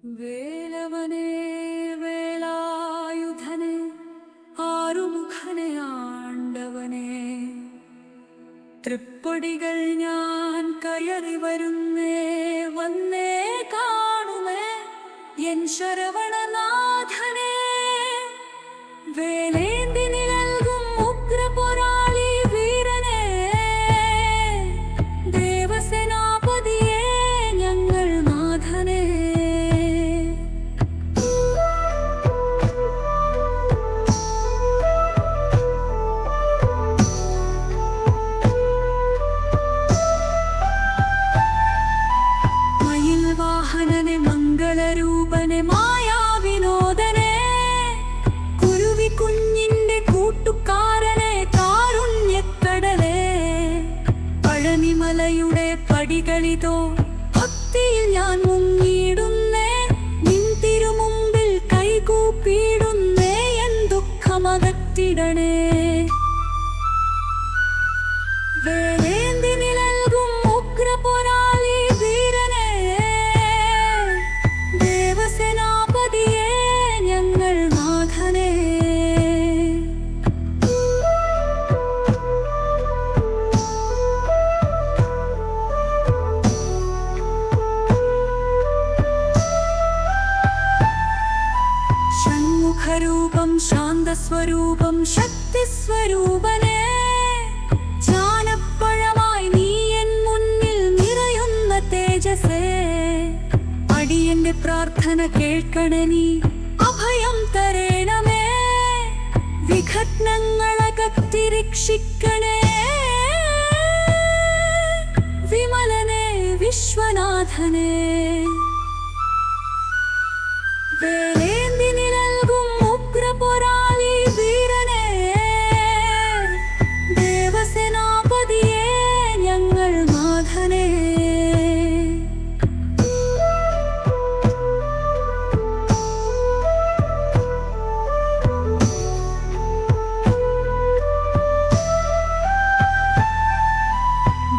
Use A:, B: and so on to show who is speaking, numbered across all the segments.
A: വേലവനേ വേലായുധനേ ആറുമുഖനെ ആണ്ടവനേ, തൃപ്പടികൾ ഞാൻ കയറി വരുന്നേ, വന്നേ കാണുമേ എൻ ശരവണനാഥനേ. വേലേന്തി നിഴൽകും ഉഗ്രപോരാളി വീരനേ, ദേവസേനാപതിയേ ഞങ്ങൾ നാഥനേ. വാഹനനെ മംഗളരൂപനെ മായാവിനോദനെ, കുരുവി കുഞ്ഞിന്റെ കൂട്ടുകാരനെ കാരുണ്യക്കടലേ. പഴനിമലയുടെ പടികളിതോ ഭക്തിയിൽ ഞാൻ മുങ്ങിയിടുന്നേ, നിൻ തിരുമുമ്പിൽ കൈകൂപ്പിയിടുന്നേ, എൻ ദുഃഖമകറ്റിടണേ. വേലേന്തി നിഴൽകും ഉഗ്രപോരാളി വീരനേ, ദേവസേനാപതിയേ ഞങ്ങൾ നാഥനേ. ഷൺമുഖരൂപം ശാന്തസ്വരൂപം ശക്തിസ്വരൂപനേ, ജ്ഞാനപ്പഴമായി നീ എൻ മുന്നിൽ നിറയുന്ന തേജസ്സേ. അടിയന്റെ പ്രാർത്ഥന കേൾക്കണേ, നീ അഭയം തരേണമേ, വിഘ്നങ്ങളകറ്റി രക്ഷിക്കണേ. വിമലനേ വിശ്വനാഥനേ, വേലേന്തി നിഴൽകും ഉഗ്രപോരാളി വീരനേ, ദേവസേനാപതിയേ ഞങ്ങൾ നാഥനേ.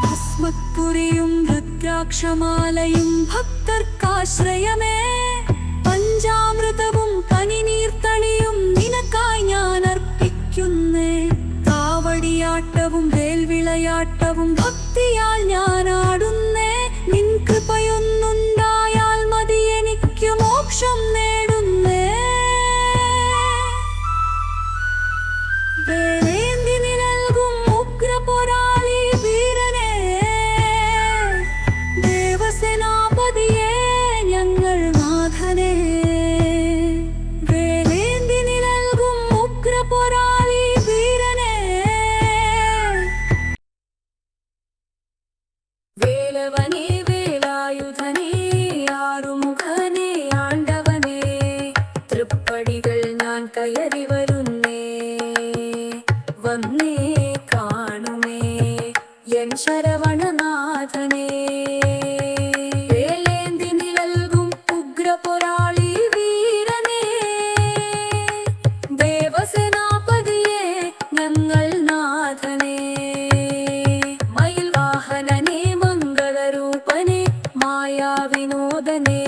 A: ഭസ്മക്കുറിയും രുദ്രാക്ഷമാലയും ഭക്തർക്കാശ്രയമേ, പഞ്ചാമൃതവും പനിനീർത്തളിയും നിനക്കായി ഞാൻ അർപ്പിക്കുന്നേ. കാവടിയാട്ടവും വേൽവിളയാട്ടവും ഭക്തിയാൽ ഞാൻ ആടുന്നേ, നിൻ കൃപയൊന്നുണ്ടായാൽ മതി എനിക്ക് മോക്ഷം നേടുന്നേ. വേലേന്തി നിഴൽകും ഉഗ്രപോരാളി വീരനേ, ദേവസേനാപതിയേ ഞങ്ങൾ നാഥനേ. വേലേന്തി നിഴൽകും ഉഗ്രപോരാളി വീരനേ, വേലവനേ വേലായുധനേ ആറുമുഖനെ ആണ്ടവനേ, തൃപ്പടികൾ ഞാൻ കയറി വരുന്നേ, വന്നേ കാണുമേ എൻ ശരവണനാഥനേ. വേലേന്തി നിഴൽകും ഉഗ്രപോരാളി വീരനേ, ദേവസേനാപതിയേ ഞങ്ങൾ നാഥനേ. മയിൽ വാഹനനേ മംഗളരൂപനേ മായാവിനോദനേ,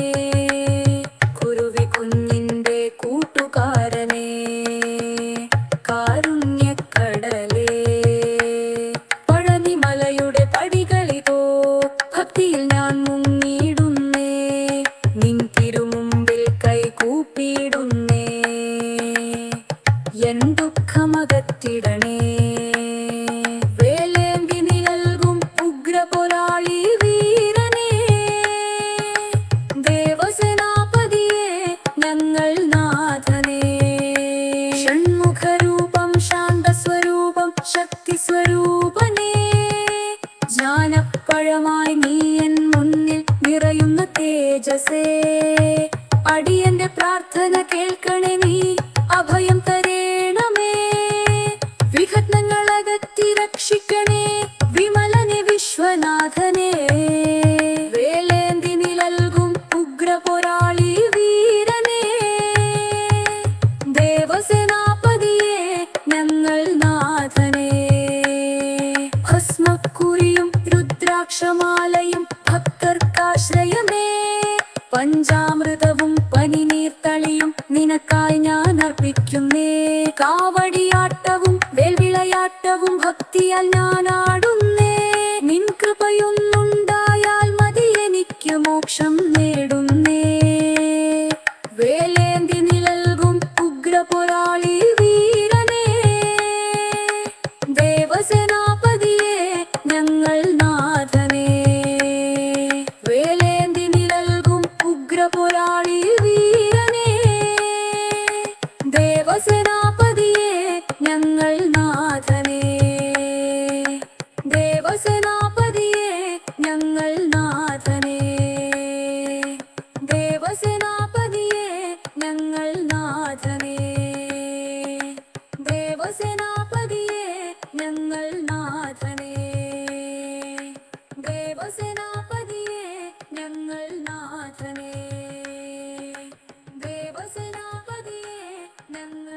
A: കുരുവി കുഞ്ഞിന്റെ കൂട്ടുകാരനേ കാരുണ്യക്കടലേ. പഴനിമലയുടെ പടികളിതോ ഭക്തിയിൽ ഞാൻ മുങ്ങിയിടുന്നേ, നിൻ തിരുമുമ്പിൽ കൈകൂപ്പിയിടുന്നേ, എൻ ദുഃഖമകറ്റിടണേ. വേലേന്തി നിഴൽകും ഉഗ്രപോരാളി വീരനേ, ദേവസേനാപതിയേ ഞങ്ങൾ നാഥനേ. ഷൺമുഖരൂപം ശാന്തസ്വരൂപം ശക്തിസ്വരൂപനേ, ജ്ഞാനപ്പഴമായി നീ എൻ മുന്നിൽ നിറയുന്ന തേജസ്സേ. അടിയന്റെ പ്രാർത്ഥന കേൾക്കണേ, നീ അഭയം തരേണമേ, വിഘ്നങ്ങളകറ്റി രക്ഷിക്കണേ. വിമലനേ വിശ്വനാഥനേ, വേലേന്തി നിഴൽകും ഉഗ്രപോരാളി വീരനേ, ദേവസേനാപതിയേ ഞങ്ങൾ നാഥനേ. ഭസ്മക്കുറിയും രുദ്രാക്ഷമാലയും ഭക്തർക്കാശ്രയമേ, പഞ്ചാമൃതവും സ്തുതിയാൽ ഞാൻ ആടുന്നേ. നിൻ കൃപയൊന്നുണ്ടായാൽ മതി എനിക്ക് മോക്ഷം നേടുന്നേ. വേലേന്തി നിഴൽകും ഉഗ്രപോരാളി വീരനേ, ദേവസേനാപതിയേ ഞങ്ങൾ നാഥനേ. വേലേന്തി നിഴൽകും ഉഗ്രപോരാളി വീരനേ, ദേവസേനാപതിയേ ഞങ്ങൾ നാഥനേ. ദേവസേനാപതിയേ ഞങ്ങൾ നാഥനേ. ദേവസേനാപതിയേ ഞങ്ങൾ നാഥനേ. ദേവസേനാപതിയേ ഞങ്ങൾ നാഥനേ. ദേവസേനാപതിയേ ഞങ്ങൾ നാഥനേ. ദേവസേനാപതിയേ ഞങ്ങൾ